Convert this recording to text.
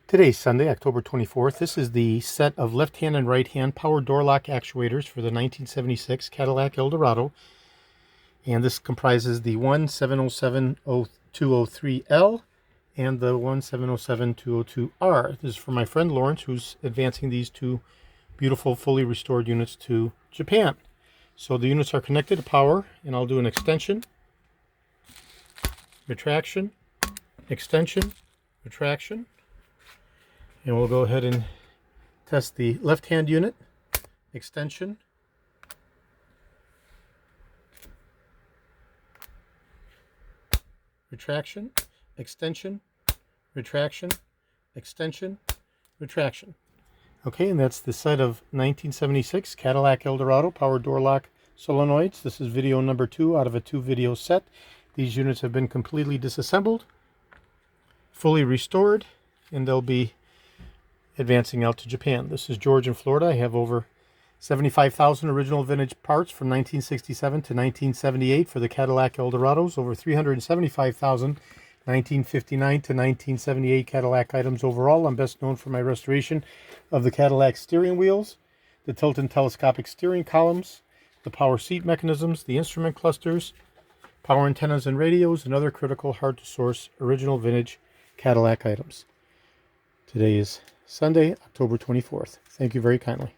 Today's Sunday, October 24th. This is the set of left-hand and right-hand power door lock actuators for the 1976 Cadillac Eldorado. And this comprises the 1707203L and the 1707202R. This is for my friend Lawrence, who's advancing these two beautiful, fully restored units to Japan. So the units are connected to power, and I'll do an extension, retraction, extension, retraction. And we'll go ahead and test the left-hand unit, extension, retraction, extension, retraction, extension, retraction. Okay, and that's the set of 1976 Cadillac Eldorado power door lock solenoids. This is video number 2 out of a 2-video set. These units have been completely disassembled, fully restored, and they'll be advancing out to Japan. This is George in Florida. I have over 75,000 original vintage parts from 1967 to 1978 for the Cadillac Eldorados, over 375,000 1959 to 1978 Cadillac items overall. I'm best known for my restoration of the Cadillac steering wheels, the tilt and telescopic steering columns, the power seat mechanisms, the instrument clusters, power antennas and radios, and other critical, hard-to-source original vintage Cadillac items. Today is Sunday, October 24th. Thank you very kindly.